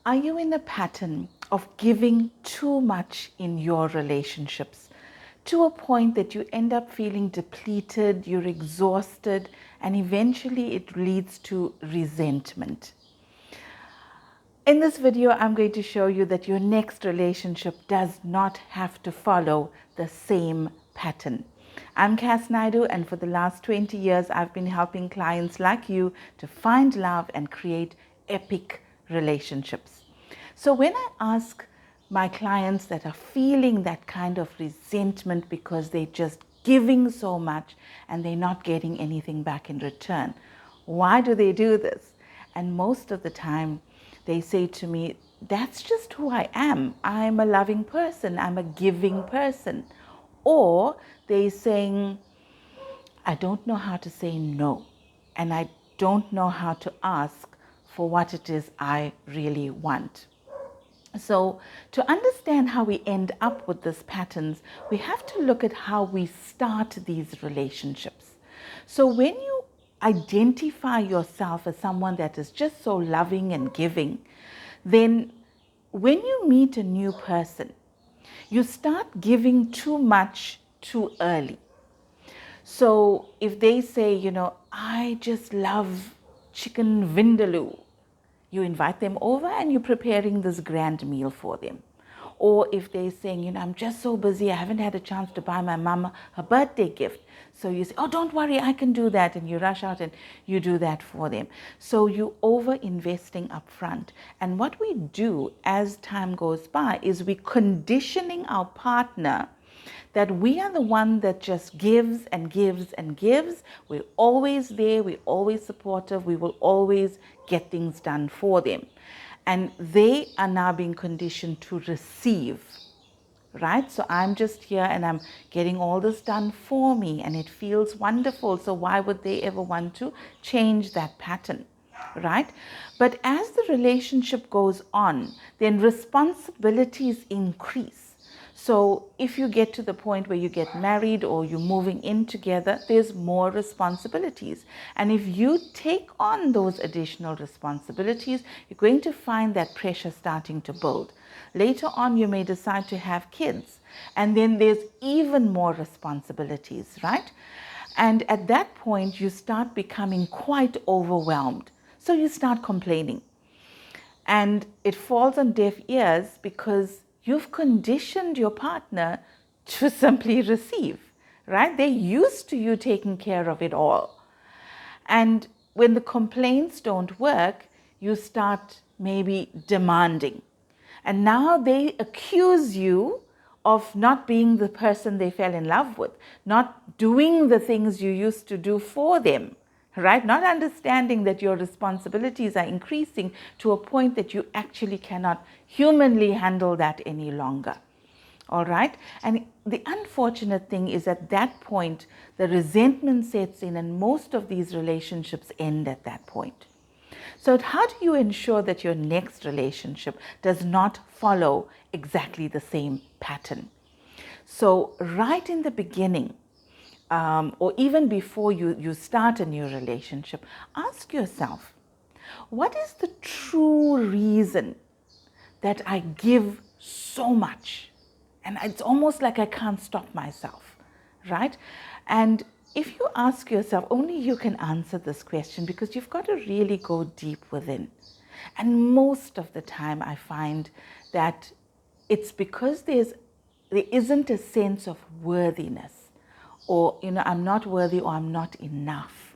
Are you in a pattern of giving too much in your relationships to a point that you end up feeling depleted, you're exhausted, and eventually it leads to resentment? In this video, I'm going to show you that your next relationship does not have to follow the same pattern. I'm Naidoo, and for the last 20 years, I've been helping clients like you to find love and create epic relationships. So when I ask my clients that are feeling that kind of resentment because they're just giving so much and they're not getting anything back in return, why do they do this? And most of the time, they say to me, that's just who I am. I'm a loving person. I'm a giving person. Or they're saying, I don't know how to say no. And I don't know how to ask for what it is I really want. So to understand how we end up with these patterns, we have to look at how we start these relationships. So when you identify yourself as someone that is just so loving and giving, then when you meet a new person, you start giving too much too early. So if they say, I just love chicken vindaloo, you invite them over and you're preparing this grand meal for them. Or if they're saying, I'm just so busy, I haven't had a chance to buy my mama her birthday gift. So you say, oh, don't worry, I can do that. And you rush out and you do that for them. So you over investing up front. And what we do as time goes by is we conditioning our partner that we are the one that just gives and gives and gives. We're always there. We're always supportive. We will always get things done for them. And they are now being conditioned to receive, right? So I'm just here and I'm getting all this done for me and it feels wonderful. So why would they ever want to change that pattern, right? But as the relationship goes on, then responsibilities increase. So if you get to the point where you get married or you're moving in together, there's more responsibilities. And if you take on those additional responsibilities, you're going to find that pressure starting to build. Later on, you may decide to have kids, and then there's even more responsibilities, right? And at that point, you start becoming quite overwhelmed. So you start complaining. And it falls on deaf ears because you've conditioned your partner to simply receive, right? They're used to you taking care of it all. And when the complaints don't work, you start maybe demanding. And now they accuse you of not being the person they fell in love with, not doing the things you used to do for them, right? Not understanding that your responsibilities are increasing to a point that you actually cannot humanly handle that any longer. All right? And the unfortunate thing is at that point, the resentment sets in and most of these relationships end at that point. So how do you ensure that your next relationship does not follow exactly the same pattern? So right in the beginning, or even before you start a new relationship, ask yourself, what is the true reason that I give so much? And it's almost like I can't stop myself, right? And if you ask yourself, only you can answer this question because you've got to really go deep within. And most of the time I find that it's because there isn't a sense of worthiness, or, I'm not worthy or I'm not enough.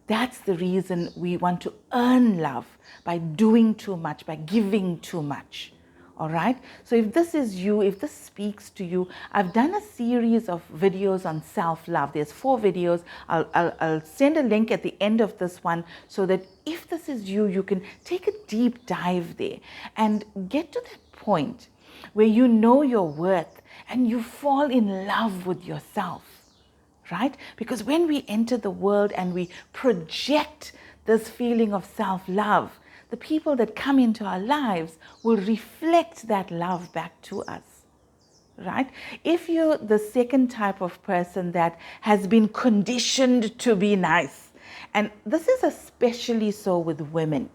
That's the reason we want to earn love by doing too much, by giving too much. All right. So if this is you, if this speaks to you, I've done a series of videos on self-love. There's 4 videos. I'll send a link at the end of this one so that if this is you, you can take a deep dive there and get to that point where you know your worth and you fall in love with yourself. Right? Because when we enter the world and we project this feeling of self-love, the people that come into our lives will reflect that love back to us. Right? If you're the second type of person that has been conditioned to be nice, and this is especially so with women,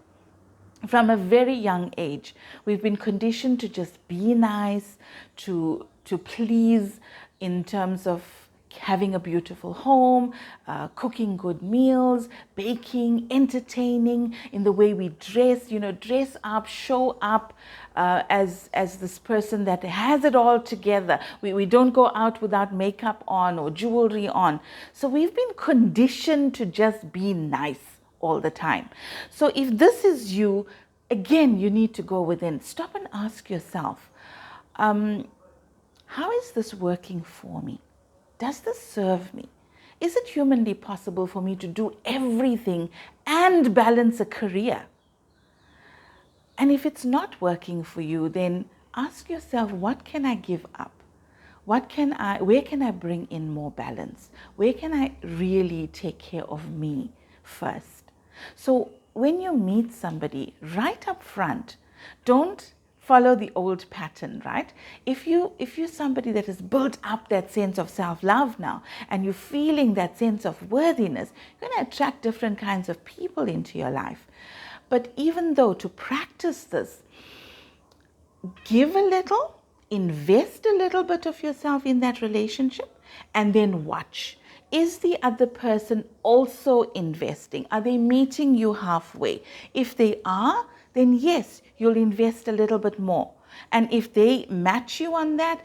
From a very young age, we've been conditioned to just be nice, to please, in terms of having a beautiful home, cooking good meals, baking, entertaining, in the way we dress, dress up, show up as this person that has it all together. We don't go out without makeup on or jewelry on. So we've been conditioned to just be nice all the time. So if this is you, again, you need to go within. Stop and ask yourself, how is this working for me? Does this serve me? Is it humanly possible for me to do everything and balance a career? And if it's not working for you, then ask yourself, what can I give up? Where can I bring in more balance? Where can I really take care of me first? So when you meet somebody, right up front, don't follow the old pattern, right? If you're somebody that has built up that sense of self-love now, and you're feeling that sense of worthiness, you're going to attract different kinds of people into your life. But even though, to practice this, give a little, invest a little bit of yourself in that relationship, and then watch. Is the other person also investing? Are they meeting you halfway? If they are, then yes, you'll invest a little bit more. And if they match you on that,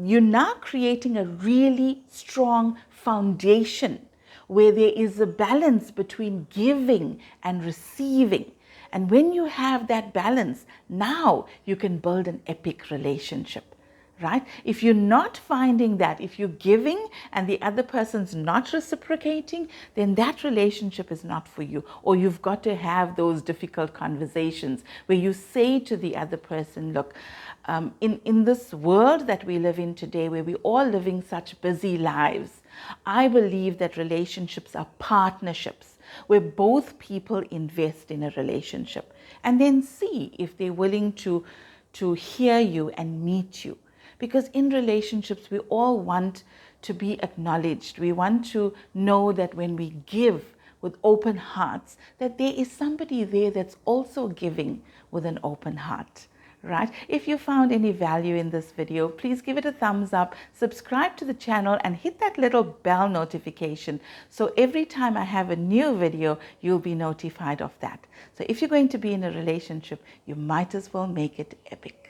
you're now creating a really strong foundation where there is a balance between giving and receiving. And when you have that balance, now you can build an epic relationship, right? If you're not finding that, if you're giving and the other person's not reciprocating, then that relationship is not for you. Or you've got to have those difficult conversations where you say to the other person, look, in this world that we live in today, where we're all living such busy lives, I believe that relationships are partnerships where both people invest in a relationship, and then see if they're willing to hear you and meet you. Because in relationships, we all want to be acknowledged. We want to know that when we give with open hearts, that there is somebody there that's also giving with an open heart. Right? If you found any value in this video, please give it a thumbs up, subscribe to the channel, and hit that little bell notification. So every time I have a new video, you'll be notified of that. So if you're going to be in a relationship, you might as well make it epic.